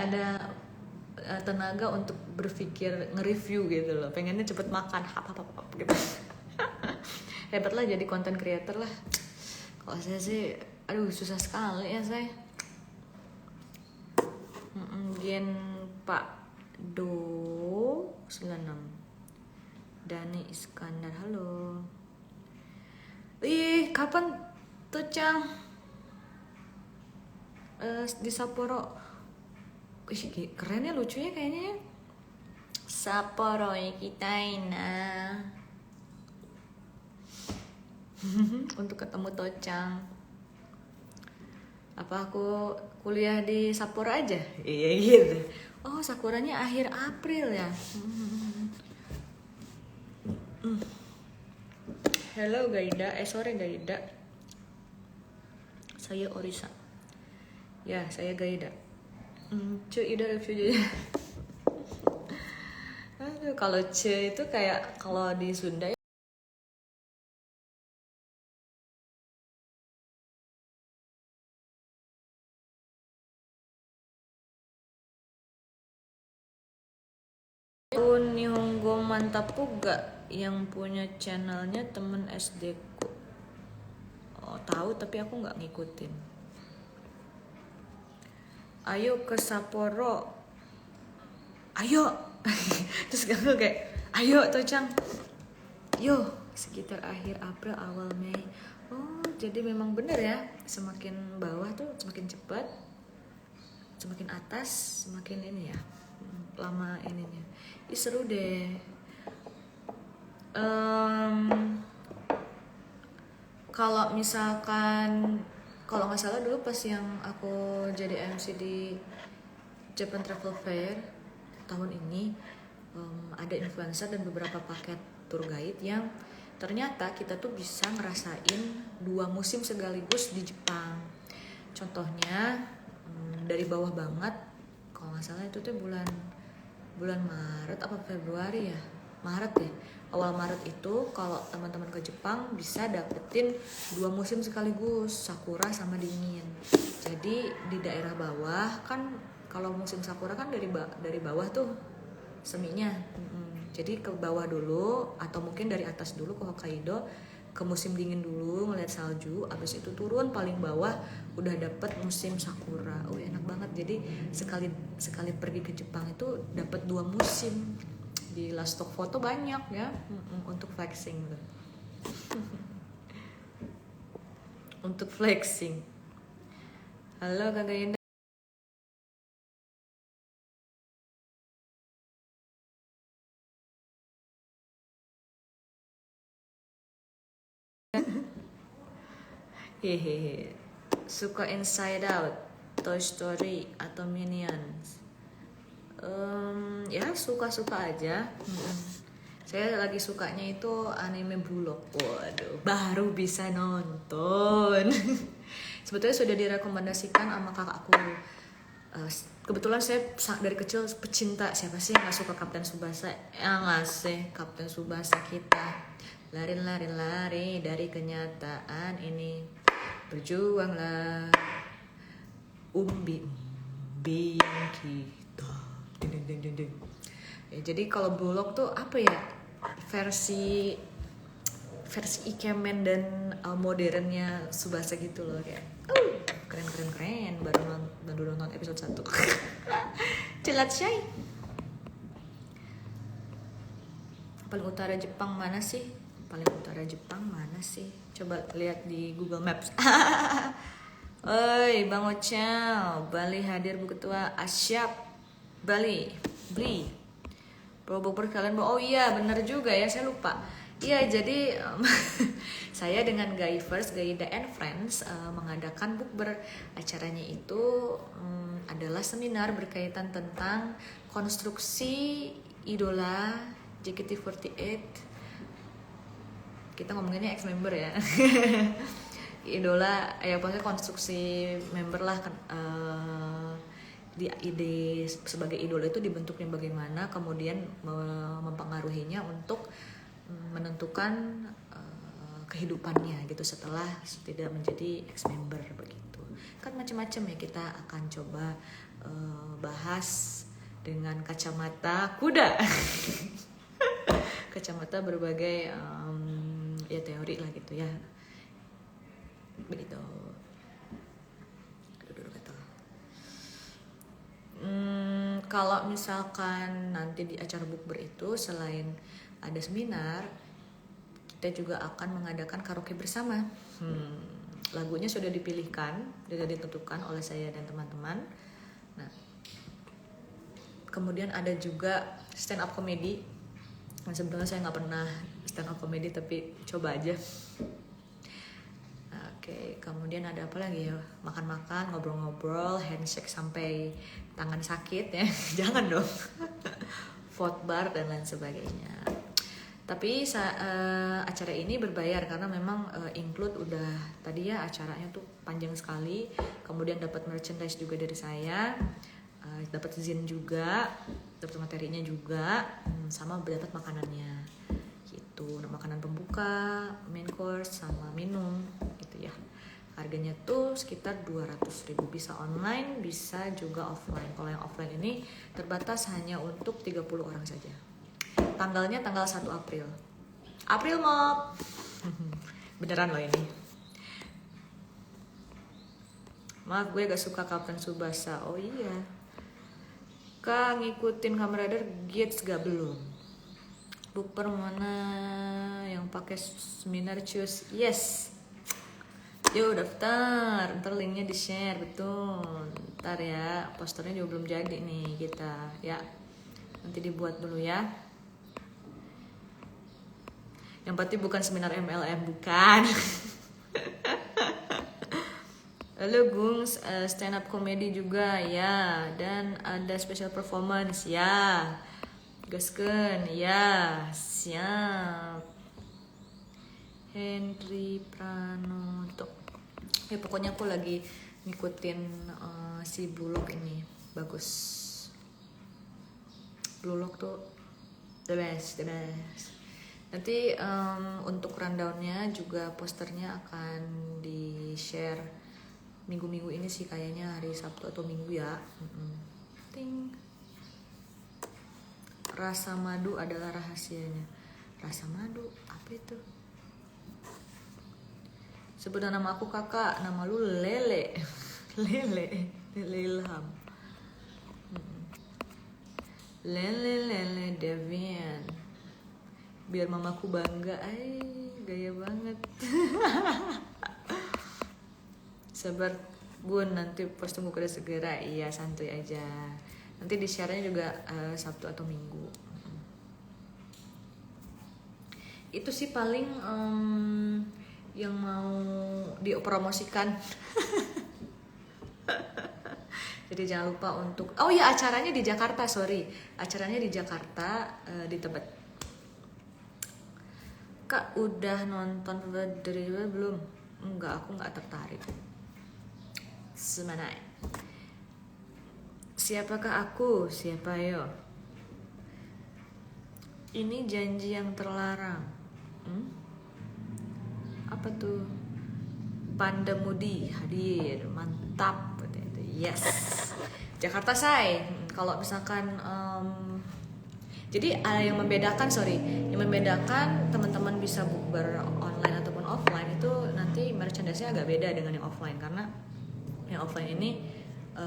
ada tenaga untuk berpikir nge-review gitu loh, pengennya cepet makan hap gitu. Hebat lah jadi content creator lah. Kalau saya sih aduh susah sekali ya saya. Gen Pak Do 96 Dani Iskandar, halo. Ih, kapan tuh Cang di Sapporo? Ih, keren ya, lucunya kayaknya. Sapporo ikitai na. Untuk ketemu Tocang. Apa aku kuliah di Sapporo aja? Iya gitu. Oh, sakuranya akhir April ya. Hello Gaida, sore Gaida. Saya Orisa. Ya, saya Gaida. Cuy udah review aja. Aduh, kalau cuy itu kayak kalau di Sunda Nihongo Mantap juga yang punya channelnya temen SD ku. Oh, tahu tapi aku nggak ngikutin. Ayo ke Sapporo. Ayo. Terus aku kayak, ayo Tocang. Yo, sekitar akhir April awal Mei. Oh, jadi memang bener ya. Semakin bawah tuh semakin cepat. Semakin atas semakin ini ya. Lama ininya. Ih, seru deh. Kalau misalkan, kalau nggak salah dulu pas yang aku jadi MC di Japan Travel Fair tahun ini, ada influencer dan beberapa paket tour guide yang ternyata kita tuh bisa ngerasain 2 musim sekaligus di Jepang. Contohnya dari bawah banget, kalau nggak salah itu tuh bulan Maret apa Februari ya, Maret ya, awal Maret itu kalau teman-teman ke Jepang bisa dapetin 2 musim sekaligus, sakura sama dingin. Jadi di daerah bawah kan, kalau musim sakura kan dari bawah tuh seminya. Jadi ke bawah dulu atau mungkin dari atas dulu ke Hokkaido, ke musim dingin dulu ngeliat salju, abis itu turun paling bawah udah dapet musim sakura. Enak banget. Jadi sekali pergi ke Jepang itu dapet 2 musim. Di last stock foto banyak ya, untuk flexing tuh. Untuk flexing. Halo Kak Gainda. Hehehe. Suka Inside Out, Toy Story atau Minions? Ya suka-suka aja. Saya lagi sukanya itu anime Blue Lock. Waduh, baru bisa nonton. Sebetulnya sudah direkomendasikan sama kakakku. Kebetulan saya dari kecil pecinta, siapa sih yang gak suka Kapten Tsubasa? Ya gak sih, Kapten Tsubasa kita. Lari dari kenyataan ini. Berjuanglah umbi kita. Ding. Ya, jadi kalau Bulog tuh apa ya, versi Ikemen dan modernnya Tsubasa gitu loh, kayak keren baru nonton episode 1. Celat Shay. Paling utara Jepang mana sih? Coba lihat di Google Maps. Oi, Bang Ocel, Bali hadir Bu Ketua Asyap Bali. Bukber kalian, oh iya bener juga ya, saya lupa. Iya, jadi saya dengan Gaida and Friends mengadakan bukber. Acaranya itu adalah seminar berkaitan tentang konstruksi idola JKT48. Kita ngomonginnya ex-member ya. Idola, ya pokoknya konstruksi member lah kan. Di ide sebagai idola itu dibentuknya bagaimana, kemudian mempengaruhinya untuk menentukan kehidupannya gitu setelah tidak menjadi ex-member begitu. Kan macam-macam ya, kita akan coba bahas dengan kacamata kuda. Kacamata berbagai ya teori lah gitu ya. Begitu. Kalau misalkan nanti di acara bukber itu selain ada seminar, kita juga akan mengadakan karaoke bersama. Lagunya sudah dipilihkan, sudah ditentukan oleh saya dan teman-teman. Nah, kemudian ada juga stand up comedy. Nah, sebenarnya saya nggak pernah stand up comedy, tapi coba aja. Oke, kemudian ada apa lagi ya? Makan-makan, ngobrol-ngobrol, handshake sampai tangan sakit ya. Jangan dong. Vote bar dan lain sebagainya. Tapi acara ini berbayar karena memang include udah tadi ya, acaranya tuh panjang sekali. Kemudian dapat merchandise juga dari saya, dapat zin juga, dapat materinya juga, sama dapat makanannya gitu. Nah, makanan pembuka, main course sama minum gitu ya. Harganya tuh sekitar 200.000, bisa online, bisa juga offline. Kalau yang offline ini terbatas hanya untuk 30 orang saja. Tanggalnya tanggal 1 April. April Mop. Beneran loh ini. Maaf, gue gak suka Kapten Tsubasa. Oh iya. Kak, ngikutin Kamen Rider Gates gak belum? Bukber mana yang pakai seminar choose? Yes. Yuk daftar. Ntar linknya di share, betul. Ntar ya, posternya juga belum jadi nih kita. Ya, nanti dibuat dulu ya. Yang pasti bukan seminar MLM, bukan. Lalu Gung stand up comedy juga ya, dan ada special performance ya. Gasken ya, siap. Henry Pranoto. Ya pokoknya aku lagi ngikutin si Blue Lock ini, bagus. Blue Lock tuh the best. Nanti untuk rundownnya juga posternya akan di-share minggu-minggu ini sih, kayaknya hari Sabtu atau Minggu ya. Ting. Rasa madu adalah rahasianya. Rasa madu, apa itu? Sebut nama aku kakak, nama lu Lele. Lele Ilham. Lele Devian. Biar mamaku bangga, gaya banget. Sabar bun, nanti post tunggu kuda segera. Iya, santuy aja. Nanti di share-nya juga Sabtu atau Minggu. Itu sih paling yang mau dipromosikan. Jadi jangan lupa untuk, oh ya, acaranya di Jakarta, acaranya di Jakarta, di Tebet. Kak udah nonton dari belum? Enggak, aku nggak tertarik. Semana. Siapakah aku? Siapa yo? Ini janji yang terlarang. Apa tuh? Pandamudi hadir, mantap. Yes. Jakarta say. Kalau misalkan jadi ada yang membedakan, yang membedakan teman-teman bisa bukber online ataupun offline itu nanti merchandise-nya agak beda dengan yang offline, karena yang offline ini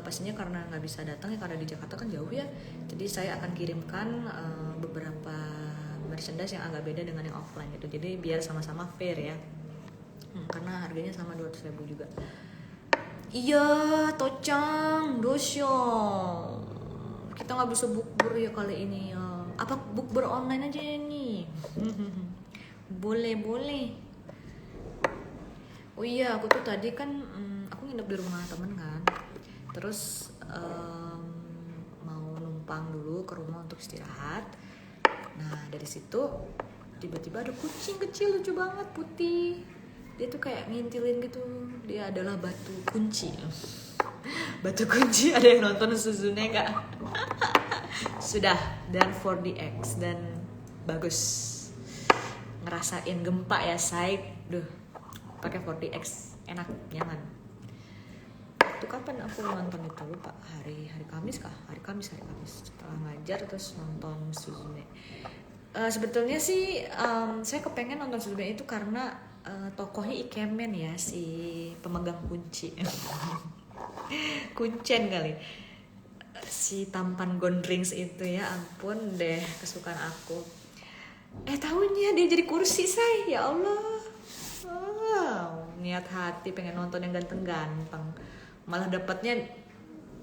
pastinya karena nggak bisa datang ya, karena di Jakarta kan jauh ya. Jadi saya akan kirimkan beberapa merchandise yang agak beda dengan yang offline gitu. Jadi biar sama-sama fair ya. Karena harganya sama 200.000 juga. Iya, Tocang, dosyo. Kita nggak bisa bukber ya kali ini ya. Apa bukber online aja nih? Boleh. Oh iya, aku tuh tadi kan aku nginep di rumah temen kan. Terus mau numpang dulu ke rumah untuk istirahat. Nah dari situ tiba-tiba ada kucing kecil lucu banget, putih. Dia tuh kayak ngintilin gitu. Dia adalah batu kunci. Batu kunci, ada yang nonton Suzune nggak? Sudah, dan 4DX dan bagus. Ngerasain gempa ya, say. Duh, pakai 4DX enak, nyaman. itu kapan aku nonton itu, lupa, hari Kamis setelah ngajar terus nonton Suzume. Sebetulnya sih saya kepengen nonton Suzume itu karena tokohnya ikemen ya, si pemegang kunci. Kuncen kali, si tampan gondrings itu, ya ampun deh, kesukaan aku. Tahunya dia jadi kursi, say, ya Allah. Niat hati pengen nonton yang ganteng-ganteng, malah dapatnya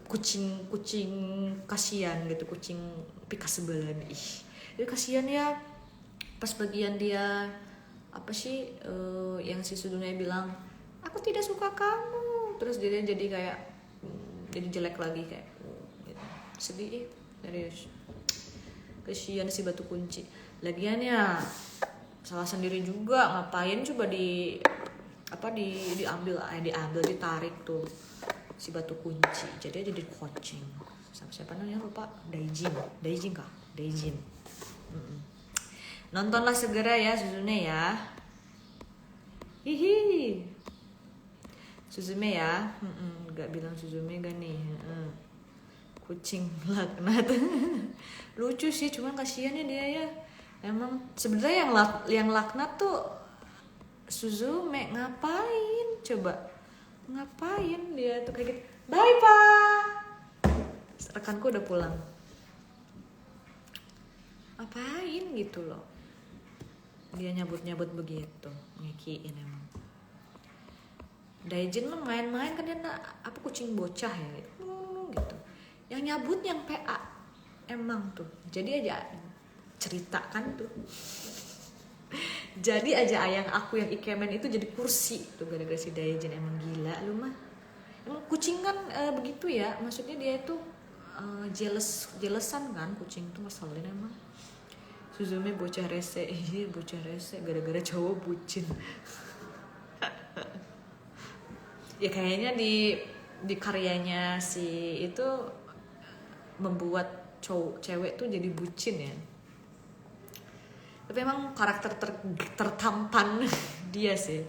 kucing kasihan gitu, kucing pikas sebelan. Itu kasihan ya, pas bagian dia apa sih yang si Suzume bilang aku tidak suka kamu, terus dia jadi kayak jadi jelek lagi kayak gitu. Sedih serius, kasihan si batu kunci. Lagian ya salah sendiri juga, ngapain coba ditarik tuh si batu kunci, jadi coaching. Siapa namanya lupa, Daijin. Nontonlah segera ya Suzume ya. Hihi. Suzume ya. Gak bilang Suzume gak nih. Kucing laknat. Lucu sih, cuman kasihannya dia ya. Emang sebenarnya yang laknat tuh Suzume. Ngapain coba? Ngapain dia tuh kayak gitu? Bye pak. Rekanku udah pulang. Apain gitu loh, dia nyabut begitu, ngekiin emang. Daijin mah main-main kan, dia apa kucing bocah ya gitu. Yang nyabut yang PA emang tuh. Jadi aja ceritakan tuh. Jadi aja ayang aku yang ikemen itu jadi kursi tuh gara-gara si Daijin. Emang gila lu mah. Emang kucing kan begitu ya, maksudnya dia itu jealousan kan, kucing tuh ngeselin emang. Suzume bocah rese, gara-gara cowok bucin. Ya kayaknya di karyanya si itu membuat cewek tuh jadi bucin ya. Tapi emang karakter tertampan dia sih.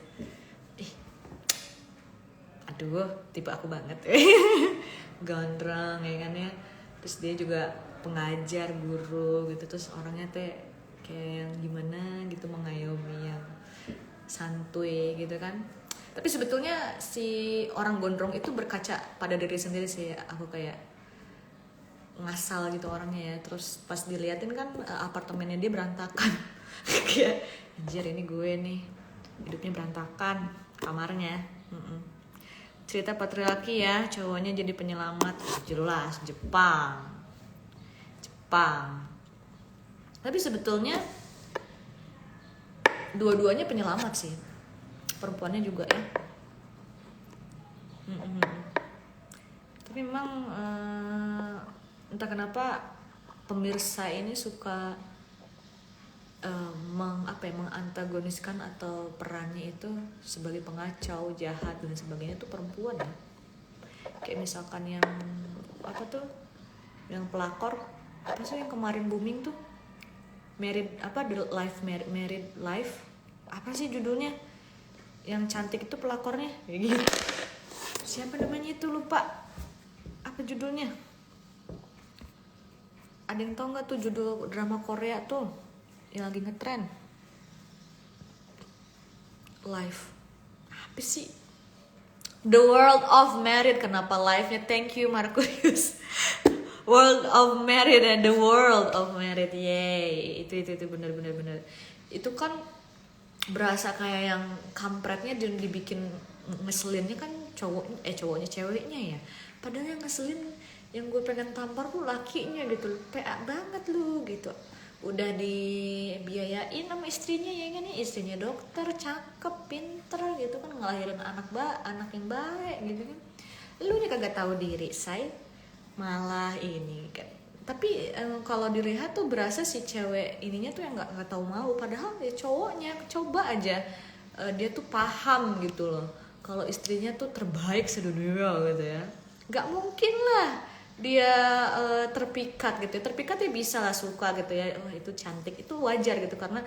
Aduh, tipe aku banget. Gondrong ya kan ya. Terus dia juga pengajar, guru gitu, terus orangnya teh kayak yang gimana gitu, mengayomi, yang santuy gitu kan. Tapi sebetulnya si orang gondrong itu berkaca pada diri sendiri sih. Aku kayak ngasal gitu orangnya ya. Terus pas diliatin kan apartemennya dia berantakan. Kayak anjir, ini gue nih hidupnya berantakan kamarnya. Cerita patriarki ya, cowoknya jadi penyelamat, jelas Jepang. Tapi sebetulnya dua-duanya penyelamat sih, perempuannya juga ya. Tapi memang entah kenapa pemirsa ini suka mengantagoniskan atau perannya itu sebagai pengacau, jahat dan sebagainya itu perempuan ya. Kayak misalkan yang apa tuh, yang pelakor apa sih yang kemarin booming tuh, Married Life apa sih judulnya, yang cantik itu pelakornya kayak gitu. Siapa namanya itu, lupa apa judulnya. Ada yang tahu nggak tuh judul drama Korea tuh yang lagi ngetren? Life apa sih? The World of Married. Kenapa live-nya? Thank you Marcus. World of Married and The World of Married. Yay. Itu benar. Itu kan berasa kayak yang kampretnya dan dibikin ngeselinnya kan cowoknya ceweknya ya. Padahal yang ngeselin, yang gue pengen tampar tuh lakinya gitu. PA banget lu gitu. Udah dibiayain sama istrinya ya kan, istrinya dokter, cakep, pinter gitu kan, ngelahirin anak yang baik gitu kan. Lu nih kagak tahu diri, say. Malah ini kan. Tapi kalau dilihat tuh berasa si cewek ininya tuh yang nggak tahu mau, padahal ya cowoknya coba aja dia tuh paham gitu loh kalau istrinya tuh terbaik sedunia gitu ya. Nggak mungkin lah dia terpikat gitu ya. Terpikat ya bisa lah suka gitu ya, itu cantik, itu wajar gitu, karena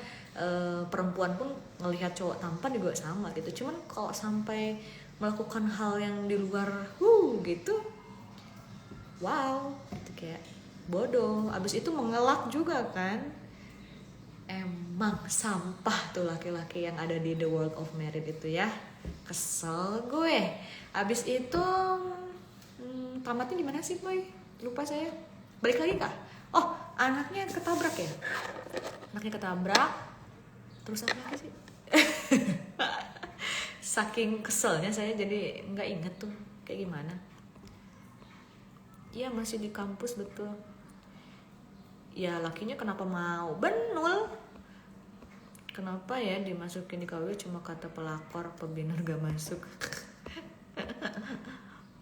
perempuan pun ngelihat cowok tampan juga sama gitu. Cuman kalau sampai melakukan hal yang di luar gitu, wow, itu kayak bodoh. Abis itu mengelak juga kan. Emang sampah tuh laki-laki yang ada di The World of Merit itu ya. Kesel gue. Abis itu tamatnya gimana sih boy? Lupa saya. Balik lagi kah? Oh, anaknya ketabrak ya? Anaknya ketabrak. Terus apa lagi sih? Saking keselnya saya jadi nggak inget tuh kayak gimana. Iya masih di kampus betul. Ya lakinya kenapa mau benul? Kenapa ya dimasukin di KW cuma kata pelakor, pebinur gak masuk.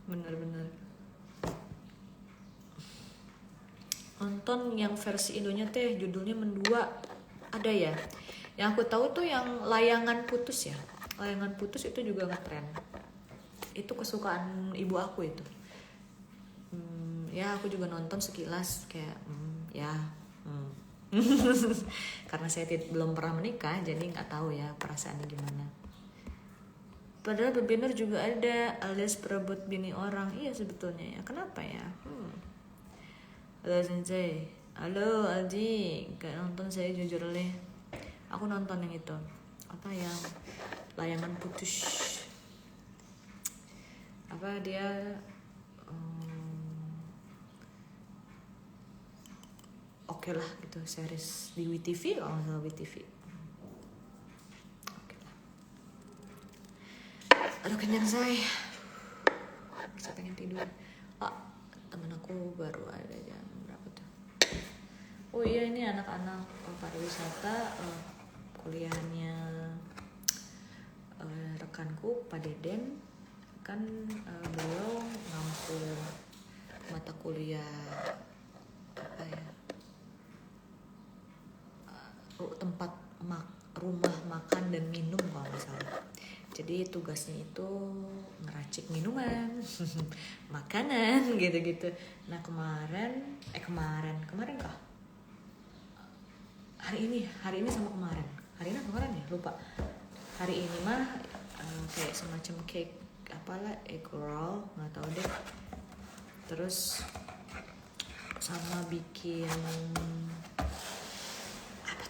Bener-bener. Nonton yang versi Indonya teh judulnya Mendua. Ada ya? Yang aku tahu tuh yang Layangan Putus ya. Layangan Putus itu juga ngetren. Itu kesukaan ibu aku itu. Ya aku juga nonton sekilas kayak karena saya belum pernah menikah jadi nggak tahu ya perasaannya gimana. Padahal bebener juga ada alias perebut bini orang. Iya sebetulnya ya, kenapa ya? Halo Sensei, halo Aldi, gak nonton saya jujur leh. Aku nonton yang itu, apa yang Layangan Putus. Apa dia oke lah gitu, series di WTV kalau nggak salah WTV. Oke lah. Aduh kenyang saya pengen tidur. Temen aku baru ada jam berapa tuh? Oh iya ini anak-anak pariwisata kuliahnya rekanku Pak Deden kan, beliau ngampu mata kuliah apa ya? Tempat rumah makan dan minum kalau nggak salah. Jadi tugasnya itu ngeracik minuman, makanan gitu-gitu. Nah kemarin kah? Hari ini sama kemarin. Hari ini kemarin ya lupa. Hari ini mah kayak semacam cake apalah, egg roll nggak tahu deh. Terus sama bikin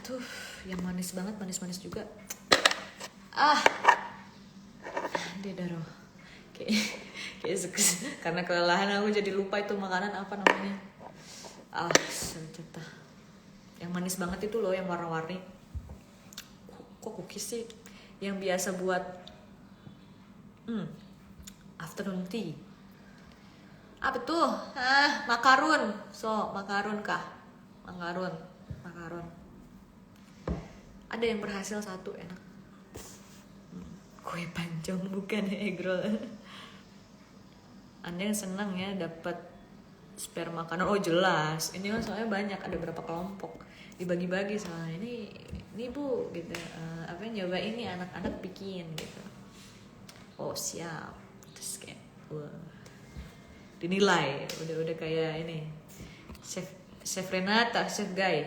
tuh yang manis banget, manis juga. Dia daroh kayak karena kelelahan aku jadi lupa itu makanan apa namanya. Sejuta yang manis banget itu loh, yang warna-warni. Kok cookies sih yang biasa buat afternoon tea. Apa tuh? Makarun. Makarun kah? Makarun. Ada yang berhasil satu enak. Kue pancong bukan egg roll. Anda yang senang ya dapat spare makanan. Oh jelas. Ini kan soalnya banyak, ada berapa kelompok. Dibagi-bagi soalnya ini Bu gitu. Apa yang nyoba ini anak-anak bikin gitu. Oh siap. Terus kayak dinilai. Udah kayak ini. Chef Renata, Chef Guy.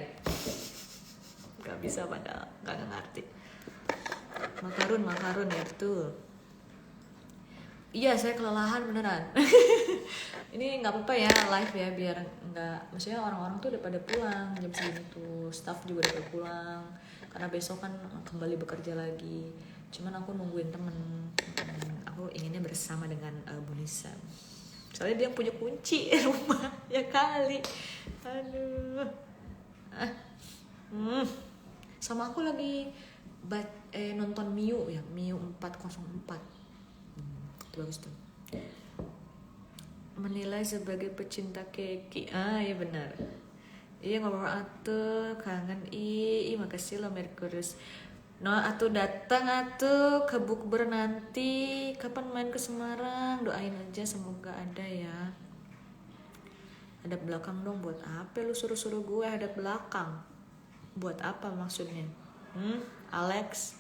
Gak bisa padahal gak ngerti. Makarun ya betul. Iya saya kelelahan beneran. Ini nggak apa-apa ya live ya, biar nggak, maksudnya orang-orang tuh udah pada pulang jam segini tuh, staff juga udah pada pulang karena besok kan kembali bekerja lagi. Cuman aku nungguin temen, aku inginnya bersama dengan Bu Nisa. Soalnya dia yang punya kunci rumah ya kali. Aduh. Sama aku lagi nonton Miu 404. Bagus tuh. Menilai sebagai pecinta keki. Ya benar. Iya ngobrol atuh, kangen makasih lo Merkurius. No atuh datang atuh ke bukber nanti. Kapan main ke Semarang? Doain aja semoga ada ya. Hadap belakang dong, buat apa lu suruh-suruh gue hadap belakang? Buat apa maksudnya? Alex,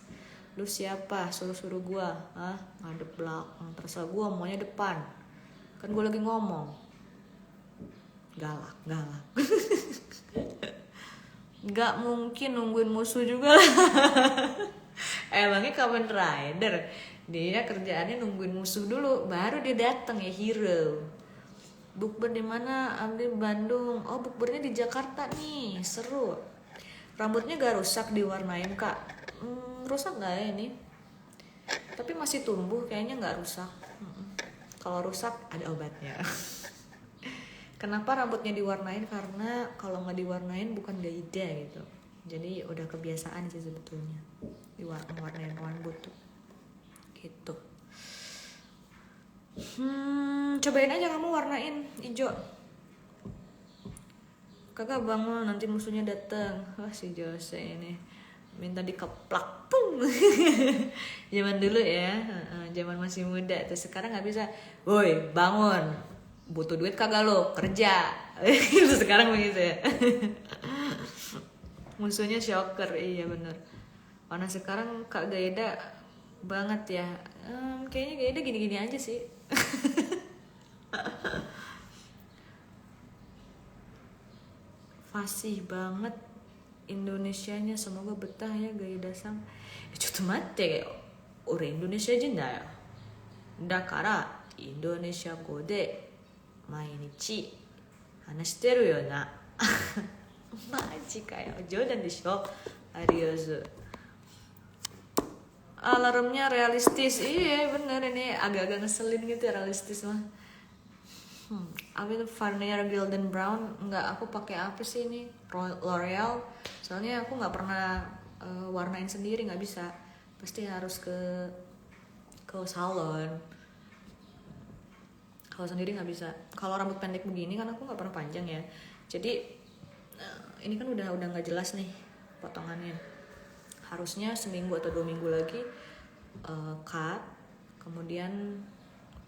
lu siapa suruh-suruh gue? Ngadep belakang, terserah gue maunya depan. Kan gue lagi ngomong. Galak. Gak mungkin nungguin musuh juga lah. Emangnya Kamen Rider Dia kerjaannya nungguin musuh dulu, baru dia datang ya hero. Bukber di mana? Abdi Bandung. Oh, bukbernya di Jakarta nih, seru. Rambutnya gak rusak diwarnain kak? Rusak nggak ya ini? Tapi masih tumbuh, kayaknya nggak rusak. Kalau rusak ada obatnya. Kenapa rambutnya diwarnain? Karena kalau nggak diwarnain bukan gaida gitu. Jadi udah kebiasaan sih sebetulnya diwarnain rambut tuh. Gitu. Cobain aja kamu warnain hijau. Kakak bangun nanti musuhnya datang. Wah si Jose ini minta dikeplak pung. Zaman dulu ya, zaman masih muda. Terus sekarang nggak bisa. Woi bangun, butuh duit kagak lo kerja. Terus sekarang begitu ya. Musuhnya shocker, iya bener. Karena sekarang Kak Gaida banget ya. Kayaknya Gaida gini-gini aja sih. Fasih banget Indonesianya, semoga betah ya Gaida sang. Cuma mate ore Indonesia aja nda ya. Dakara Indonesia語で毎日話してるよな。マジかよ、冗談でしょ。Arios. Alarmnya realistis, iya bener ini agak-agak ngeselin gitu ya, realistis mah. Apa itu Garnier Golden Brown? Enggak, aku pakai apa sih ini? L'Oreal. Soalnya aku nggak pernah warnain sendiri, nggak bisa. Pasti harus ke salon. Kalau sendiri nggak bisa. Kalau rambut pendek begini kan aku nggak pernah panjang ya. Jadi ini kan udah nggak jelas nih potongannya. Harusnya seminggu atau 2 minggu lagi cut, kemudian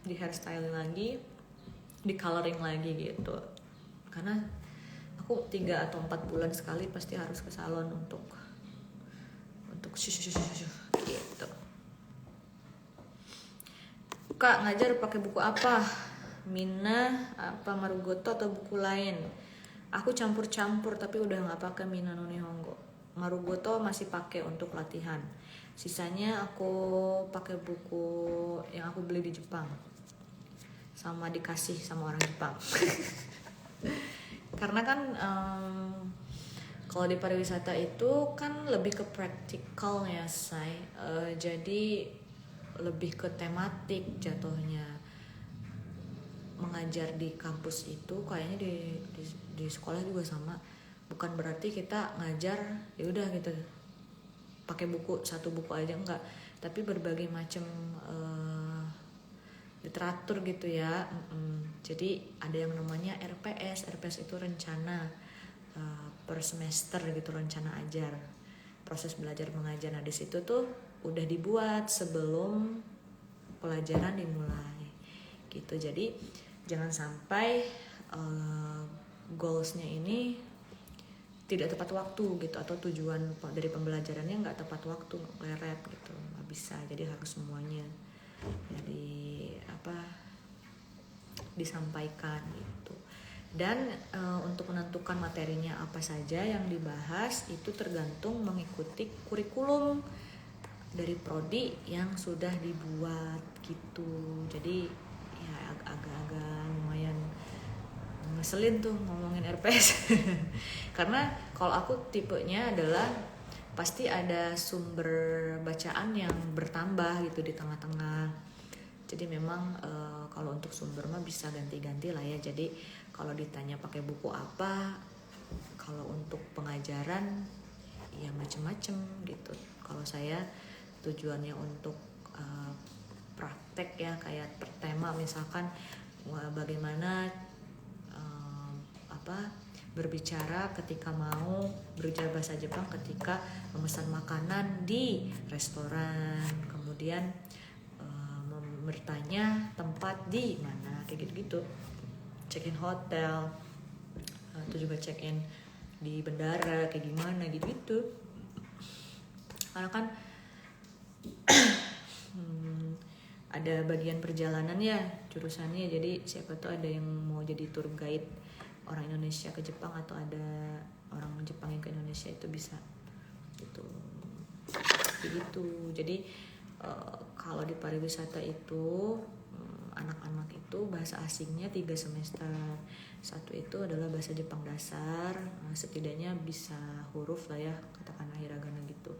di hairstyling lagi, di coloring lagi gitu. Karena aku 3 atau 4 bulan sekali pasti harus ke salon untuk gitu. Kak ngajar pakai buku apa? Mina apa Marugoto atau buku lain? Aku campur-campur tapi udah nggak pakai Mina no Nihongo. Marugoto masih pakai untuk latihan. Sisanya aku pakai buku yang aku beli di Jepang. Sama dikasih sama orang Jepang. Karena kan kalau di pariwisata itu kan lebih ke praktikal ya say. Jadi lebih ke tematik jatuhnya. Mengajar di kampus itu kayaknya di sekolah juga sama. Bukan berarti kita ngajar ya udah gitu pakai buku, satu buku aja, enggak, tapi berbagai macam literatur gitu ya. Jadi ada yang namanya RPS itu rencana per semester gitu, rencana ajar, proses belajar mengajar. Nah di situ tuh udah dibuat sebelum pelajaran dimulai gitu. Jadi jangan sampai goalsnya ini tidak tepat waktu gitu, atau tujuan dari pembelajarannya nggak tepat waktu, leret gitu, nggak bisa. Jadi harus semuanya jadi disampaikan gitu. Dan untuk menentukan materinya apa saja yang dibahas itu tergantung mengikuti kurikulum dari prodi yang sudah dibuat gitu. Jadi ya agak-agak lumayan ngeselin tuh ngomongin RPS. Karena kalau aku tipenya adalah pasti ada sumber bacaan yang bertambah gitu di tengah-tengah. Jadi memang kalau untuk sumber mah bisa ganti-ganti lah ya. Jadi kalau ditanya pakai buku apa, kalau untuk pengajaran ya macem-macem gitu. Kalau saya tujuannya untuk praktek ya, kayak per tema misalkan bagaimana berbicara ketika mau berbicara bahasa Jepang ketika memesan makanan di restoran, kemudian bertanya tempat di mana, kayak gitu-gitu, check-in hotel, itu juga check-in di bandara kayak gimana gitu-gitu. Karena kan ada bagian perjalanan ya jurusannya, jadi siapa tahu ada yang mau jadi tour guide orang Indonesia ke Jepang, atau ada orang Jepang yang ke Indonesia, itu bisa gitu. Jadi kalau di pariwisata itu anak-anak itu bahasa asingnya 3 semester. Satu itu adalah bahasa Jepang dasar, setidaknya bisa huruf lah ya, katakanlah hiragana gitu.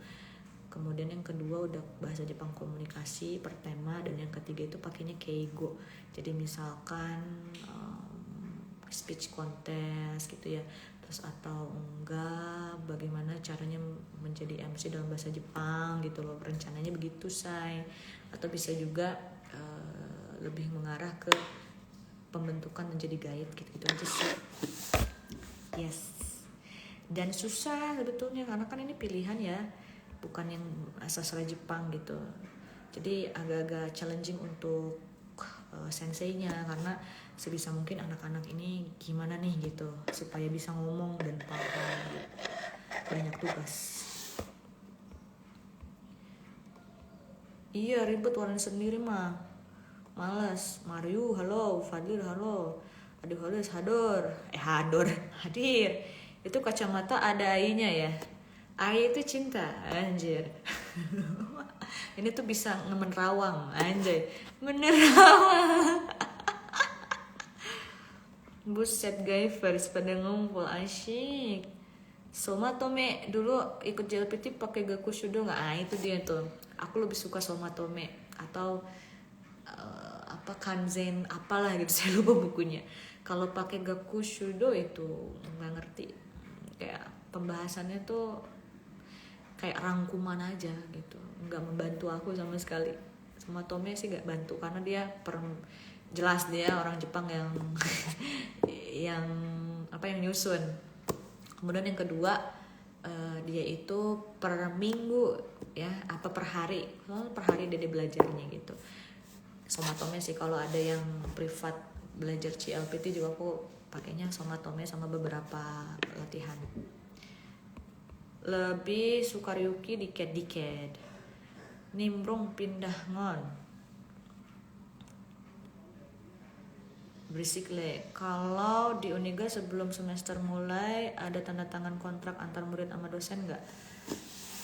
Kemudian yang kedua udah bahasa Jepang komunikasi per tema, dan yang ketiga itu pakainya keigo. Jadi misalkan speech contest gitu ya. Terus atau enggak bagaimana caranya menjadi MC dalam bahasa Jepang gitu loh. Rencananya begitu, say. Atau bisa juga lebih mengarah ke pembentukan menjadi guide gitu aja sih. Yes. Dan susah sebetulnya karena kan ini pilihan ya, bukan yang sastra Jepang gitu. Jadi agak-agak challenging untuk senseinya, karena sebisa mungkin anak-anak ini gimana nih gitu supaya bisa ngomong dan paham. Banyak tugas. Iya, ribet warna sendiri mah. Males. Mario, halo. Fadil, halo. Aduh, halo, hadir. Itu kacamata ada AI-nya ya. AI itu cinta, anjir. Ini tuh bisa menerawang, anjay. Menerawang. Buset guys, pada ngumpul asyik. Somatome dulu ikut JLPT pakai Gakushudo nggak? Ah itu dia tuh. Aku lebih suka Somatome atau apa Kanzen apalah gitu, saya lupa bukunya. Kalau pakai Gakushudo itu nggak ngerti, kayak pembahasannya tuh kayak rangkuman aja gitu, nggak membantu aku sama sekali. Sama Tome sih nggak bantu karena dia jelas dia orang Jepang yang yang nyusun. Kemudian yang kedua dia itu per minggu ya, apa per hari dia belajarnya gitu. Somatome sih, kalau ada yang privat belajar CLPT juga aku pakainya Somatome sama beberapa latihan. Lebih suka Ryuki dikit nimbrung pindah ngon berisik le. Kalau di Uniga sebelum semester mulai ada tanda tangan kontrak antar murid sama dosen nggak?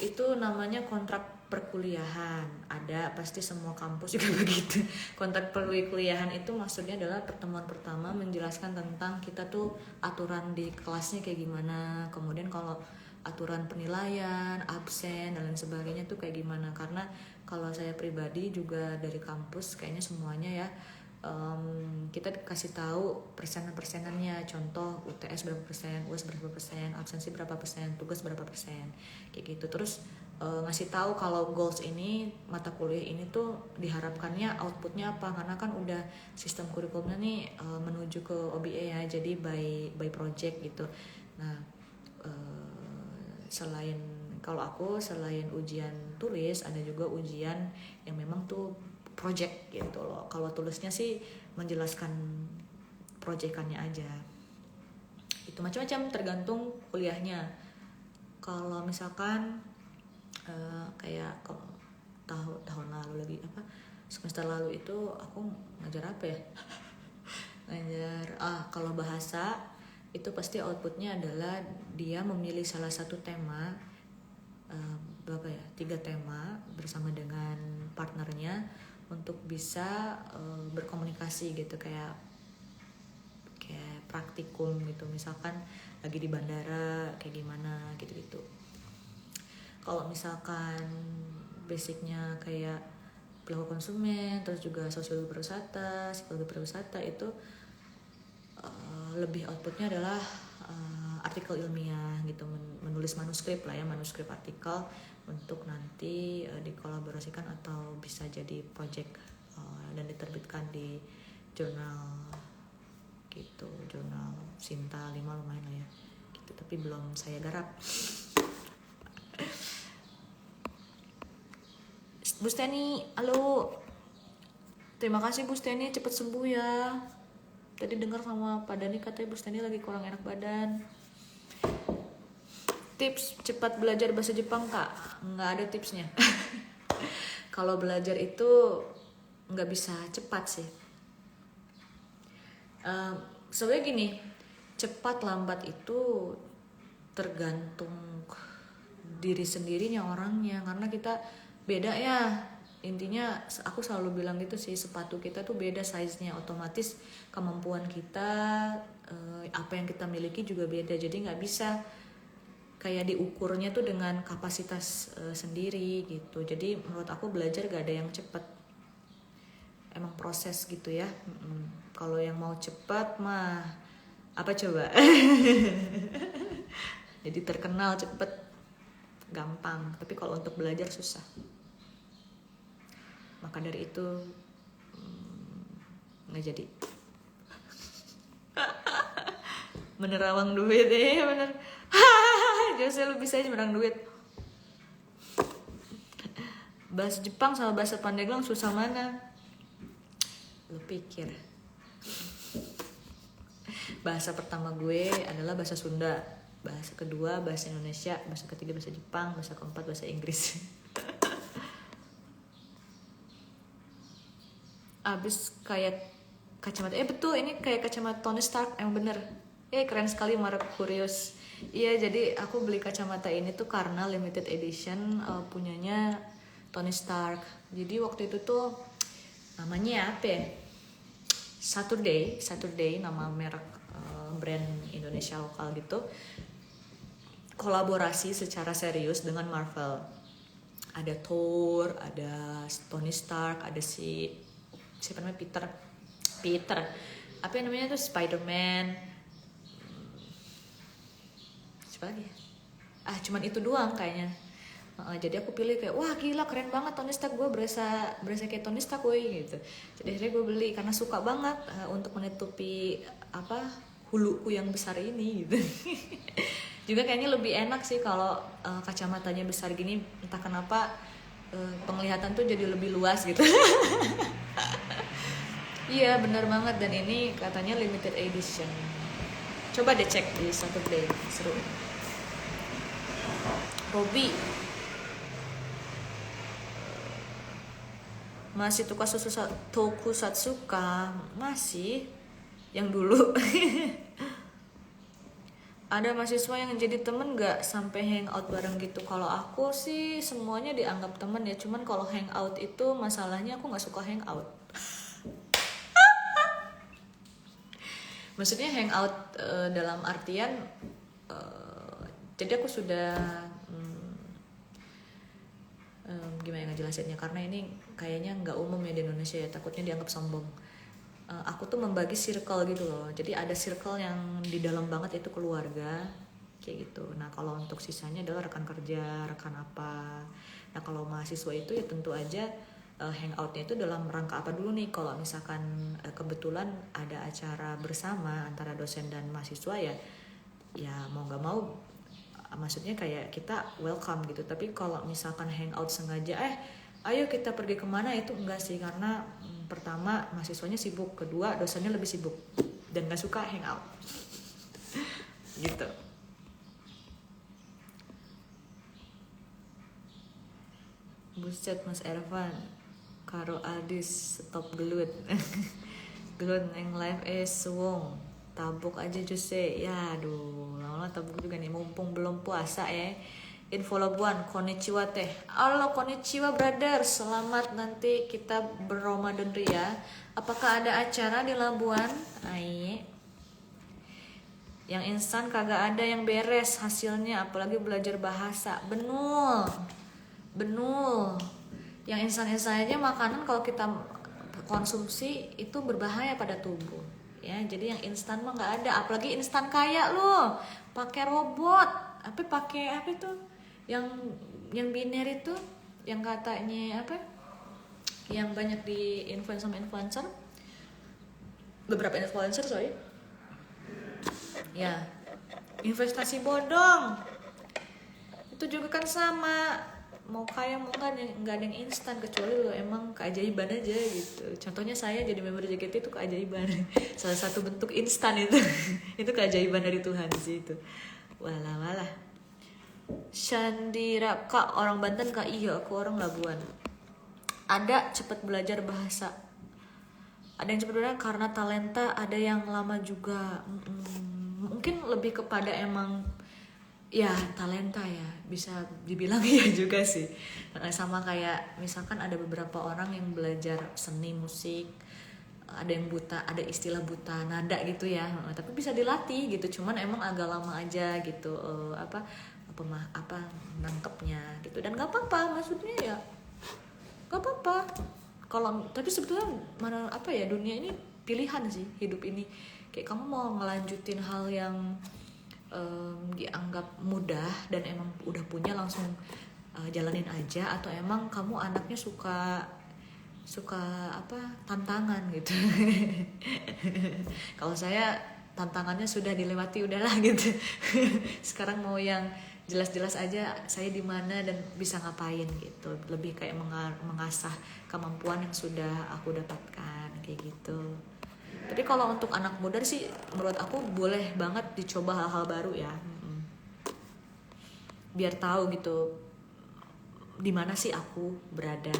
Itu namanya kontrak perkuliahan. Ada, pasti semua kampus juga begitu. Kontrak perkuliahan itu maksudnya adalah pertemuan pertama menjelaskan tentang kita tuh aturan di kelasnya kayak gimana, kemudian kalau aturan penilaian, absen dan lain sebagainya tuh kayak gimana. Karena kalau saya pribadi juga dari kampus kayaknya semuanya ya, kita dikasih tahu persenan-persenannya, contoh UTS berapa persen, US berapa persen, absensi berapa persen, tugas berapa persen, kayak gitu. Terus ngasih tahu kalau goals ini, mata kuliah ini tuh diharapkannya outputnya apa, karena kan udah sistem kurikulumnya nih menuju ke OBE ya, jadi by project gitu. Nah kalau aku selain ujian tulis ada juga ujian yang memang tuh project gitu loh. Kalau tulisnya sih menjelaskan proyekannya aja. Itu macam-macam tergantung kuliahnya. Kalau misalkan kayak tahun lalu lagi semester lalu itu aku ngajar apa ya? Kalau bahasa itu pasti outputnya adalah dia memilih salah satu tema, 3 tema bersama dengan partnernya untuk bisa berkomunikasi gitu, kayak praktikum gitu, misalkan lagi di bandara kayak gimana gitu. Kalau misalkan basicnya kayak perilaku konsumen, terus juga sosiologi pariwisata, psikologi pariwisata, itu lebih outputnya adalah artikel ilmiah gitu, menulis manuskrip lah ya, manuskrip artikel untuk nanti dikolaborasikan atau bisa jadi project dan diterbitkan di jurnal gitu, jurnal Sinta 5 lumayan lah ya gitu, tapi belum saya garap. Bu Steni, halo. Terima kasih Bu Steni, cepet sembuh ya. Tadi dengar sama Pak Dani katanya Bu Steni lagi kurang enak badan. Tips cepat belajar bahasa Jepang Kak? Nggak ada tipsnya. Kalau belajar itu nggak bisa cepat sih. Sebenarnya gini, cepat lambat itu tergantung diri sendirinya orangnya, karena kita beda ya. intinya aku selalu bilang gitu sih, sepatu kita tuh beda size-nya, otomatis kemampuan kita apa yang kita miliki juga beda, jadi nggak bisa kayak diukurnya tuh dengan kapasitas sendiri gitu. Jadi menurut aku belajar gak ada yang cepet, emang proses gitu ya. Kalau yang mau cepat mah apa coba jadi terkenal cepet gampang, tapi kalau untuk belajar susah. Maka dari itu nggak jadi. Menerawang duit bener. Jose lu bisa aja menang duit. Bahasa Jepang sama bahasa Pandeglang susah mana? Lu pikir. Bahasa pertama gue adalah bahasa Sunda, bahasa kedua bahasa Indonesia, bahasa ketiga bahasa Jepang, bahasa keempat bahasa Inggris. Abis kayak kacamata, betul ini kayak kacamata Tony Stark, yang bener. Keren sekali Mark Curious. Iya, jadi aku beli kacamata ini tuh karena limited edition punyanya Tony Stark. Jadi waktu itu tuh namanya apa ya? Saturday nama merek brand Indonesia lokal gitu. Kolaborasi secara serius dengan Marvel. Ada Thor, ada Tony Stark, ada siapa namanya Peter. Apa yang namanya tuh Spider-Man. Lagi cuman itu doang kayaknya. Jadi aku pilih kayak wah gila keren banget Tony Stark, gue berasa kayak Tony Stark woy gitu. Jadi akhirnya gue beli karena suka banget untuk menutupi huluku yang besar ini gitu. Juga kayaknya lebih enak sih kalau kacamatanya besar gini, entah kenapa penglihatan tuh jadi lebih luas gitu. Iya benar banget, dan ini katanya limited edition. Coba deh cek di Saturday, seru. Robby masih tokusatsu masih yang dulu. Ada mahasiswa yang jadi temen gak sampai hangout bareng gitu? Kalau aku sih semuanya dianggap temen ya, cuman kalau hangout itu masalahnya aku gak suka hangout. Maksudnya hangout dalam artian jadi aku sudah gimana ngejelasinnya, karena ini kayaknya nggak umum ya di Indonesia ya, takutnya dianggap sombong. Aku tuh membagi circle gitu loh, jadi ada circle yang di dalam banget itu keluarga kayak gitu. Nah kalau untuk sisanya adalah rekan kerja, rekan apa. Nah kalau mahasiswa itu ya tentu aja hangoutnya itu dalam rangka apa dulu nih. Kalau misalkan kebetulan ada acara bersama antara dosen dan mahasiswa ya mau nggak mau maksudnya kayak kita welcome gitu. Tapi kalau misalkan hangout sengaja ayo kita pergi kemana, itu enggak sih, karena pertama mahasiswanya sibuk, kedua dosennya lebih sibuk dan nggak suka hangout gitu. Buset Mas Ervan karo Adis stop gelut. Gelut yang live suwung tabuk aja Jose ya. Aduh lama-lama tabuk juga nih mumpung belum puasa ya. Info Labuan konnichiwa teh. Halo konnichiwa brother, selamat nanti kita berRamadan ria. Apakah ada acara di Labuan? Aye. Yang instan kagak ada yang beres hasilnya, apalagi belajar bahasa. Benul. Yang instan aja makanan kalau kita konsumsi itu berbahaya pada tubuh. Ya, jadi yang instan mah nggak ada, apalagi instan kaya loh, pakai robot, pakai apa itu, yang biner itu, yang katanya apa, yang banyak di influencer, beberapa influencer ya, investasi bodong, itu juga kan sama. Mau kaya mau nggak ada yang instan, kecuali lo emang keajaiban aja gitu. Contohnya saya jadi member JKT itu keajaiban. Salah satu bentuk instan itu itu keajaiban dari Tuhan sih itu. Walah. Shandira kak orang Banten kak, iya aku orang Labuan. Ada cepat belajar bahasa, ada yang cepat belajar karena talenta, ada yang lama juga. Mungkin lebih kepada emang ya talenta ya, bisa dibilang ya juga sih. Sama kayak misalkan ada beberapa orang yang belajar seni musik, ada yang buta, ada istilah buta nada gitu ya, tapi bisa dilatih gitu, cuman emang agak lama aja gitu, apa nangkepnya gitu. Dan gak apa-apa, maksudnya ya gak apa-apa kalau, tapi sebetulnya mana apa ya, dunia ini pilihan sih, hidup ini kayak kamu mau ngelanjutin hal yang dianggap mudah dan emang udah punya langsung jalanin aja, atau emang kamu anaknya suka apa tantangan gitu. Kalau saya tantangannya sudah dilewati, udahlah gitu. Sekarang mau yang jelas-jelas aja saya di mana dan bisa ngapain gitu, lebih kayak mengasah kemampuan yang sudah aku dapatkan kayak gitu. Tapi kalau untuk anak muda sih menurut aku boleh banget dicoba hal-hal baru ya. Biar tahu gitu di mana sih aku berada.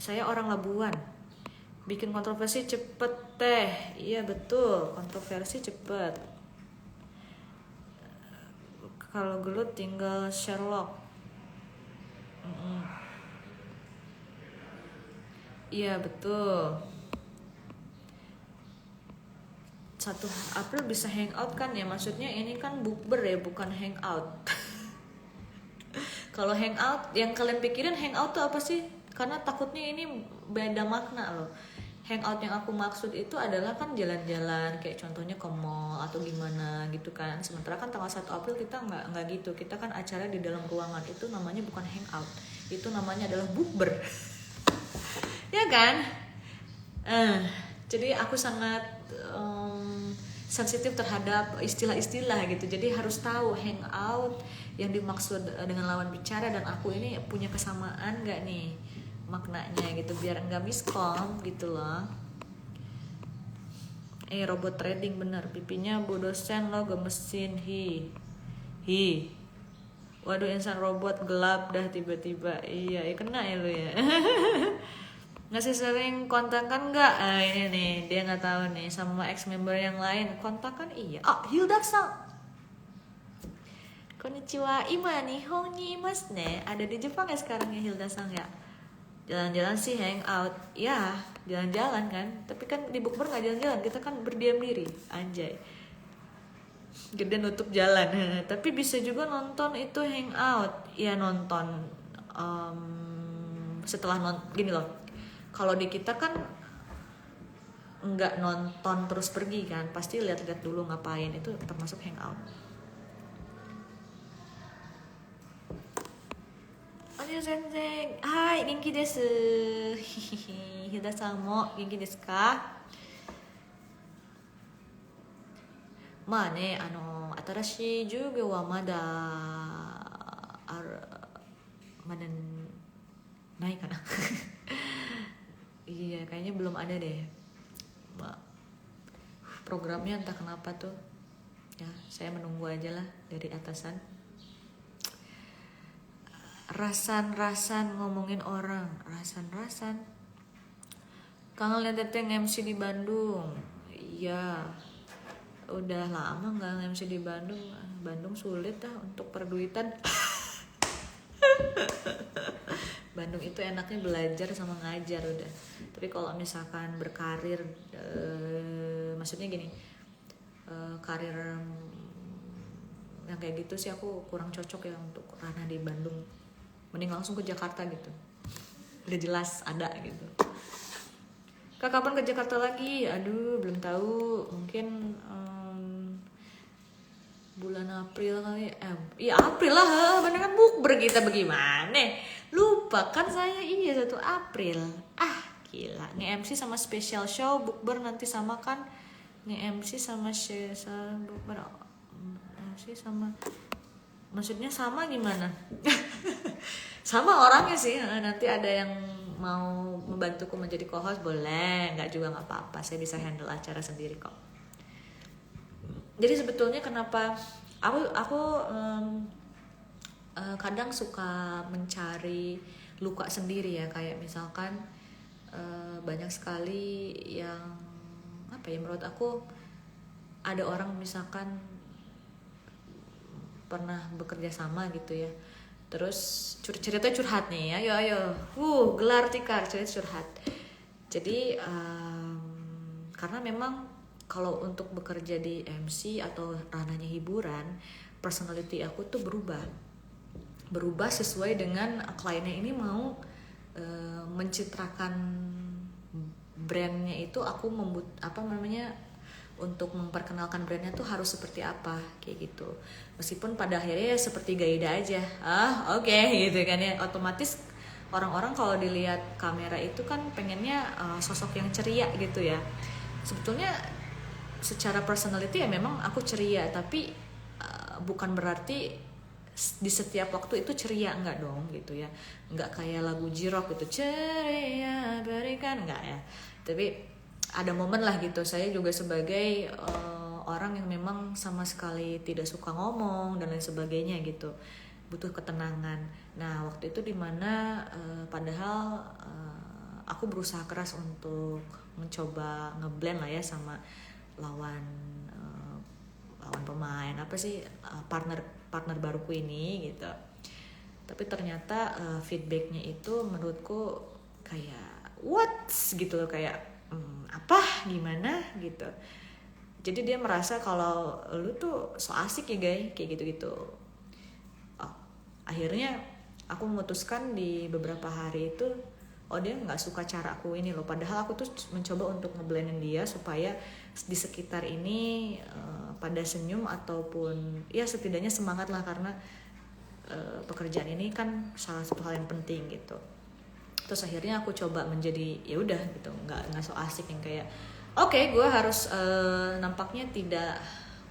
Saya orang Labuan. Bikin kontroversi cepet teh. Iya betul, kontroversi cepet. Kalau gelut tinggal Sherlock. Iya betul. 1 April bisa hangout kan ya, maksudnya ini kan bukber ya, bukan hangout. Kalau hangout yang kalian pikirin hangout tuh apa sih? Karena takutnya ini beda makna loh. Hangout yang aku maksud itu adalah kan jalan-jalan, kayak contohnya ke mall atau gimana gitu kan. Sementara kan tanggal 1 April kita nggak gitu. Kita kan acara di dalam ruangan, itu namanya bukan hangout. Itu namanya adalah bukber. Ya kan? Jadi aku sangat sensitif terhadap istilah-istilah gitu. Jadi harus tahu hangout yang dimaksud dengan lawan bicara dan aku ini punya kesamaan nggak nih maknanya gitu, biar nggak miskom gitu loh. Robot trading bener, pipinya bu dosen lo gemesin hi. Waduh, insan robot gelap dah tiba-tiba. Iya kena ya lo ya. Ngasih sering kontakan nggak? Ini nih dia nggak tahu nih, sama ex member yang lain kontakan. Iya. Hilda-san, konnichiwa, ima nihon ni imasu ne. Ada di Jepang ya sekarang ya Hilda-san ya. Jalan-jalan sih hangout ya, jalan-jalan kan, tapi kan di bukber nggak jalan-jalan, kita kan berdiam diri anjay, gede nutup jalan. Tapi bisa juga nonton itu hangout ya, nonton setelah gini loh, kalau di kita kan nggak nonton terus pergi kan, pasti lihat-lihat dulu ngapain, itu termasuk hangout. Sensei, hai, genki desu. Hildaさんも元気ですか？まあね、新しい授業はまだまだないかな。Iya, kayaknya belum ada deh. Programnya entah kenapa tuh. Ya, saya menunggu aja lah dari atasan. Rasan ngomongin orang, rasan. Kangen liat Teteh MC di Bandung. Iya, udah lama nggak MC di Bandung. Bandung sulit lah untuk perduitan. Bandung itu enaknya belajar sama ngajar udah. Tapi kalau misalkan berkarir, maksudnya gini, karir yang kayak gitu sih aku kurang cocok ya untuk ranah di Bandung. Mending langsung ke Jakarta gitu, udah jelas ada gitu. Kak, kapan ke Jakarta lagi? Aduh, belum tahu, mungkin bulan April kali. Iya April lah, bener kan bukber kita bagaimana? Lupa kan saya, iya 1 April. Gila, nge-MC sama special show, bukber nanti sama kan? Nge-MC sama special bukber, MC sama, maksudnya sama gimana? Sama orangnya sih, nanti ada yang mau membantuku menjadi co-host boleh, nggak juga nggak apa-apa, saya bisa handle acara sendiri kok. Jadi sebetulnya kenapa aku kadang suka mencari luka sendiri ya, kayak misalkan banyak sekali yang apa ya, menurut aku ada orang misalkan pernah bekerja sama gitu ya, terus cerita curhat nih, ayo gelar tikar cerita curhat. Jadi karena memang kalau untuk bekerja di MC atau ranahnya hiburan, personality aku tuh berubah sesuai dengan kliennya ini mau mencitrakan brandnya itu. Aku untuk memperkenalkan brandnya tuh harus seperti apa kayak gitu. Meskipun pada akhirnya ya seperti Gaida aja, oke, gitu kan ya. Otomatis orang-orang kalau dilihat kamera itu kan pengennya sosok yang ceria gitu ya. Sebetulnya secara personality ya memang aku ceria, tapi bukan berarti di setiap waktu itu ceria, enggak dong gitu ya. Enggak kayak lagu J-Rock gitu, ceria berikan, enggak ya. Tapi ada momen lah gitu, saya juga sebagai orang yang memang sama sekali tidak suka ngomong dan lain sebagainya gitu, butuh ketenangan. Nah waktu itu dimana padahal aku berusaha keras untuk mencoba ngeblend lah ya sama lawan pemain partner baruku ini gitu. Tapi ternyata feedbacknya itu menurutku kayak what gitu loh, kayak apa gimana gitu. Jadi dia merasa kalau lu tuh so asik ya guys, kayak gitu-gitu. Akhirnya aku memutuskan di beberapa hari itu, dia nggak suka cara aku ini loh. Padahal aku tuh mencoba untuk ngeblendin dia supaya di sekitar ini pada senyum ataupun ya setidaknya semangat lah, karena pekerjaan ini kan salah satu hal yang penting gitu. Terus akhirnya aku coba menjadi ya udah gitu, nggak so asik yang kayak gue harus nampaknya tidak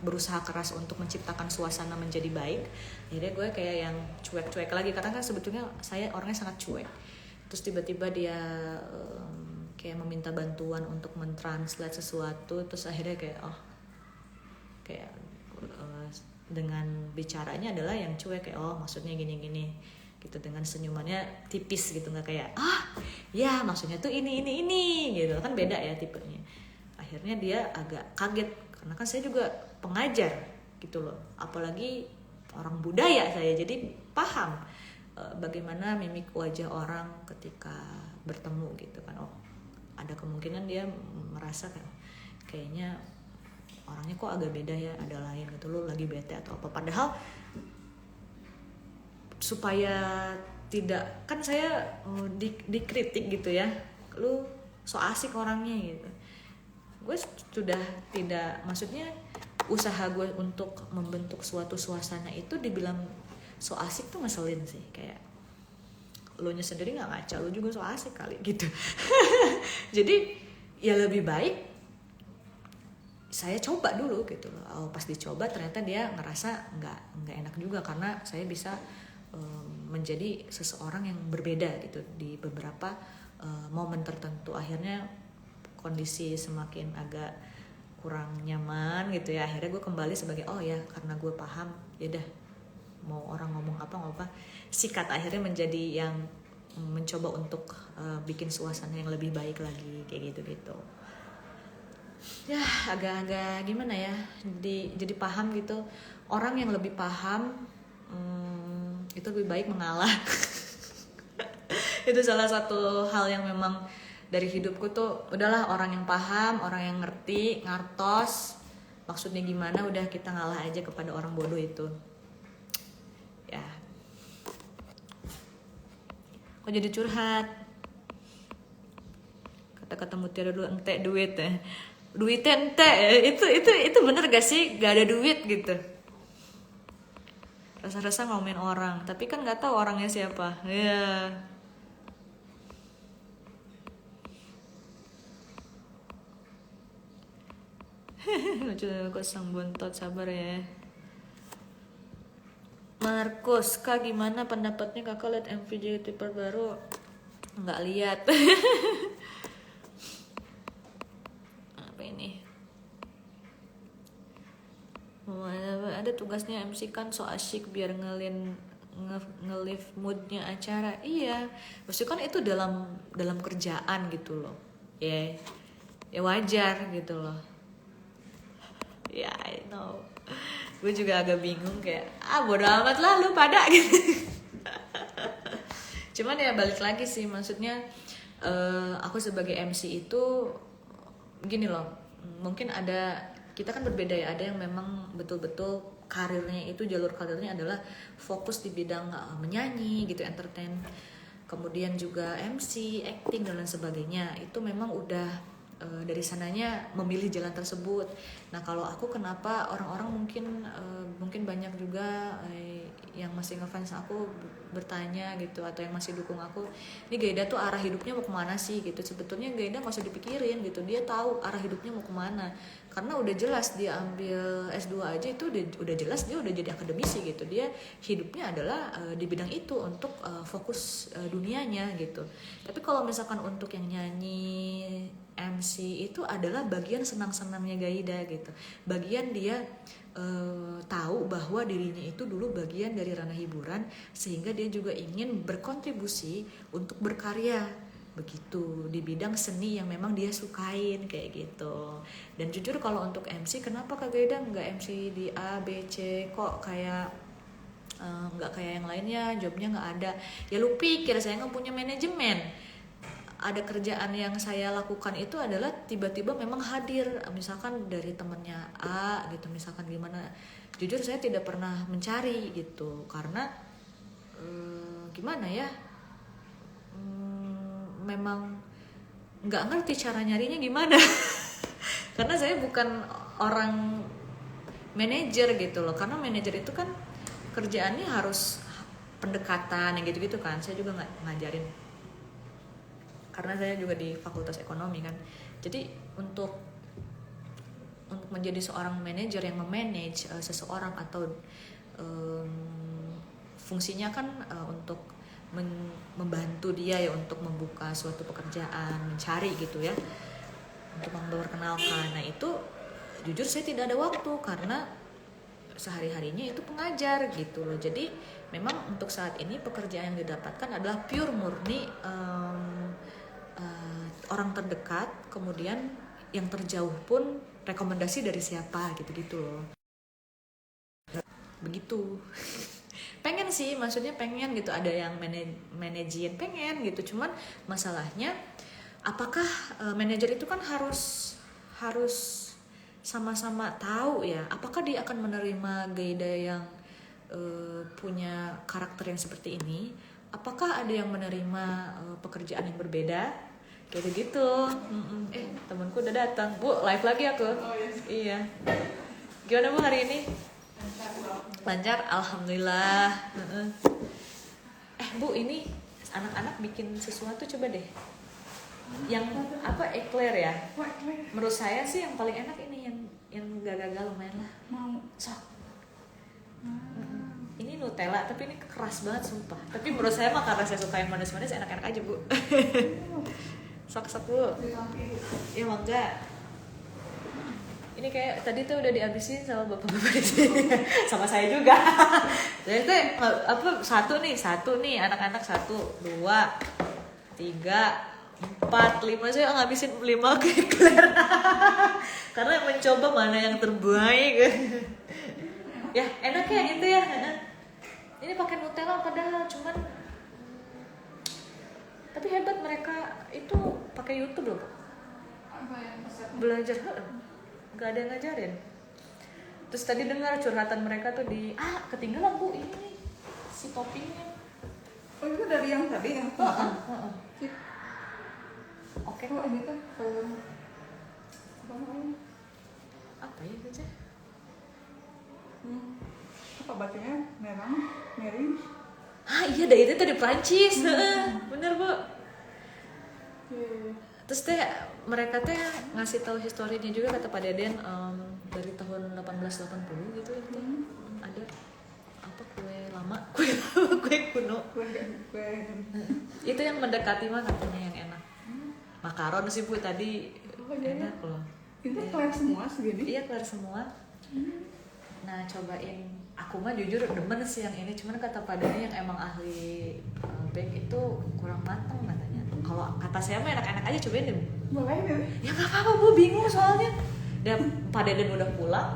berusaha keras untuk menciptakan suasana menjadi baik. Akhirnya gue kayak yang cuek-cuek lagi, karena kan sebetulnya saya orangnya sangat cuek. Terus tiba-tiba dia kayak meminta bantuan untuk mentranslate sesuatu, terus akhirnya kayak dengan bicaranya adalah yang cuek, kayak maksudnya gini-gini gitu, dengan senyumannya tipis gitu, nggak kayak ya maksudnya tuh ini gitu kan, beda ya tipenya. Akhirnya dia agak kaget karena kan saya juga pengajar gitu loh, apalagi orang budaya saya, jadi paham bagaimana mimik wajah orang ketika bertemu gitu kan. Ada kemungkinan dia merasa kayaknya orangnya kok agak beda ya, ada lain gitu, lo lagi bete atau apa. Padahal supaya tidak, kan saya dikritik gitu ya, lu so asik orangnya gitu. Gue sudah tidak, maksudnya usaha gue untuk membentuk suatu suasana itu dibilang so asik tuh ngeselin sih, kayak lo nya sendiri nggak ngaca, lo juga so asik kali gitu. Jadi ya lebih baik saya coba dulu gitu loh. Pas dicoba ternyata dia ngerasa nggak enak juga, karena saya bisa menjadi seseorang yang berbeda gitu di beberapa momen tertentu. Akhirnya kondisi semakin agak kurang nyaman gitu ya. Akhirnya gue kembali sebagai karena gue paham, ya udah mau orang ngomong apa sikat. Akhirnya menjadi yang mencoba untuk bikin suasana yang lebih baik lagi kayak gitu. Ya agak-agak gimana ya, jadi paham gitu. Orang yang lebih paham itu lebih baik mengalah. Itu salah satu hal yang memang dari hidupku tuh, udahlah orang yang paham, orang yang ngerti, ngartos maksudnya gimana, udah kita ngalah aja kepada orang bodoh itu ya. Kok jadi curhat, kata-kata mutiara dulu, ente duit ya, duit ente itu bener gak sih, gak ada duit gitu, rasa-rasa ngomongin orang tapi kan nggak tahu orangnya siapa ya. Lucu kok sang bontot, sabar ya. Markus, Kak gimana pendapatnya kakak lihat MV JKT baru? Nggak lihat. Apa ini? Ada tugasnya MC kan so asyik biar nge-lift moodnya acara. Iya, maksudnya kan itu dalam kerjaan gitu loh. Ya wajar gitu loh. Ya, I know. Gue juga agak bingung kayak bodo amat lah lu pada gitu. Cuman ya balik lagi sih, maksudnya aku sebagai MC itu gini loh, mungkin kita kan berbeda ya, ada yang memang betul-betul karirnya itu, jalur karirnya adalah fokus di bidang menyanyi gitu, entertain, kemudian juga MC, acting dan lain sebagainya. Itu memang udah dari sananya memilih jalan tersebut. Nah kalau aku, kenapa orang-orang mungkin banyak juga yang masih ngefans aku bertanya gitu, atau yang masih dukung aku, ini Gaida tuh arah hidupnya mau kemana sih gitu. Sebetulnya Gaida nggak usah dipikirin gitu, dia tahu arah hidupnya mau kemana, karena udah jelas dia ambil S2 aja itu udah jelas dia udah jadi akademisi gitu. Dia hidupnya adalah di bidang itu untuk fokus dunianya gitu. Tapi kalau misalkan untuk yang nyanyi, MC itu adalah bagian senang-senangnya Gaida gitu, bagian dia tahu bahwa dirinya itu dulu bagian dari ranah hiburan, sehingga dia juga ingin berkontribusi untuk berkarya begitu di bidang seni yang memang dia sukain kayak gitu. Dan jujur kalau untuk MC, kenapa Kak Gaida nggak MC di A, B, C, kok kayak nggak kayak yang lainnya, jobnya nggak ada. Ya lu pikir saya nggak punya manajemen? Ada kerjaan yang saya lakukan itu adalah tiba-tiba memang hadir, misalkan dari temennya A gitu, misalkan gimana. Jujur saya tidak pernah mencari gitu, karena gimana ya, memang nggak ngerti cara nyarinya gimana. Karena saya bukan orang manajer gitu loh, karena manajer itu kan kerjaannya harus pendekatan yang gitu-gitu kan. Saya juga nggak ngajarin, karena saya juga di Fakultas Ekonomi kan. Jadi untuk menjadi seorang manajer yang memanage seseorang, atau fungsinya kan untuk membantu dia ya, untuk membuka suatu pekerjaan, mencari gitu ya, untuk memperkenalkan. Nah itu jujur saya tidak ada waktu, karena sehari-harinya itu pengajar gitu loh. Jadi memang untuk saat ini pekerjaan yang didapatkan adalah pure murni orang terdekat, kemudian yang terjauh pun rekomendasi dari siapa gitu-gitu loh. Begitu. Pengen sih, maksudnya pengen gitu, ada yang manajerin, pengen gitu. Cuman masalahnya, apakah manajer itu kan harus sama-sama tahu ya, apakah dia akan menerima Gaida yang punya karakter yang seperti ini? Apakah ada yang menerima pekerjaan yang berbeda? Kayak gitu. Temanku udah datang. Bu, live lagi aku. Oh, yes. Iya. Gimana Bu hari ini? Lancar, alhamdulillah. Bu, ini anak-anak bikin sesuatu, coba deh. Yang apa, eclair ya? Menurut saya sih yang paling enak ini, yang gak gagal lumayan lah. Mau. Sok. Ini Nutella, tapi ini keras banget sumpah. Tapi menurut saya mah karena saya suka yang manis-manis, enak-enak aja Bu. Sok-sok Bu. Iya mangga. Ini kayak tadi tuh udah dihabisin sama bapak-bapak di sini. Sama saya juga. Jadi tuh satu nih anak-anak 1, 2, 3, 4, 5, saya ngabisin 5 eclair. Karena mencoba mana yang terbaik. Ya enak ya itu ya. Ini pakai Nutella padahal, cuman tapi hebat mereka itu pakai YouTube loh. Belajar, nggak ada yang ngajarin. Terus tadi dengar curhatan mereka tuh ketinggalan Bu ini nih, si toppingnya. Oh itu dari yang tadi yang Oke. Oh ini tuh apa ya saja? Apa bacanya? Mary. Iya deh, itu di Prancis. Bener Bu. Terus mereka ngasih tahu historinya juga, kata Pak Deden, dari tahun 1880 gitu itu. Ada apa, kue lama, kue kuno. Itu yang mendekati mah katanya yang enak. Makaron sih Bu tadi enak loh. Itu kelar semua segini? Iya kelar semua. Nah cobain, aku mah jujur demen sih yang ini, cuman kata padanya yang emang ahli bake itu kurang matang katanya. Kalau kata saya mah enak-enak aja, cobain deh. Boleh deh. Ya nggak apa-apa Bu, bingung soalnya Dan Pak Deden udah pulang.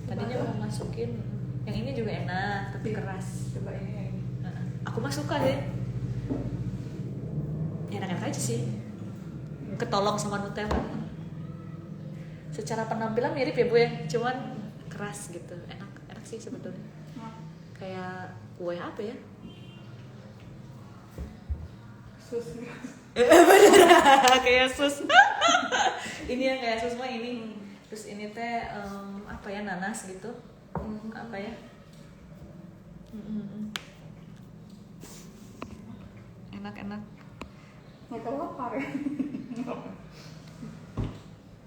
Tadinya mau masukin yang ini juga enak tapi keras. Coba ini ya ini. Aku mah suka deh. Enak-enak aja sih. Ketolong sama Nutella. Secara penampilan mirip ya Bu ya, cuman keras gitu. Enak sih sebetulnya. Kayak kue apa ya? Sus. Kayak sus. Ini yang kayak sus mah ini. Terus ini teh apa ya, nanas gitu. Apa ya? Enak. Nggak tahu lapar ya.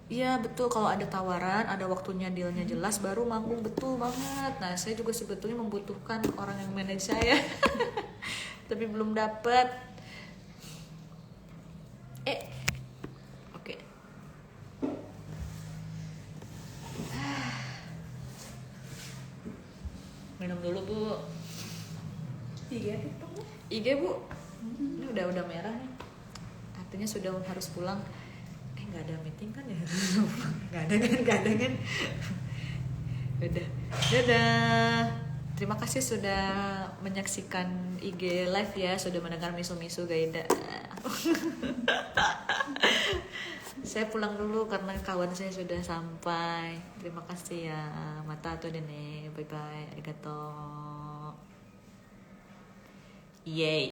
Iya betul, kalau ada tawaran, ada waktunya, dealnya jelas, baru manggung, betul banget. Nah saya juga sebetulnya membutuhkan orang yang manage saya, tapi belum dapet. Oke. Minum dulu Bu. Iya itu. IG Bu. Ini udah merah nih. Artinya sudah harus pulang. Nggak ada meeting kan ya? Nggak ada kan? Dadah. Terima kasih sudah menyaksikan IG live ya, sudah mendengar misu-misu Gaida. Saya pulang dulu karena kawan saya sudah sampai. Terima kasih ya. Mata atau dene. Bye bye. Arigato. Yeay.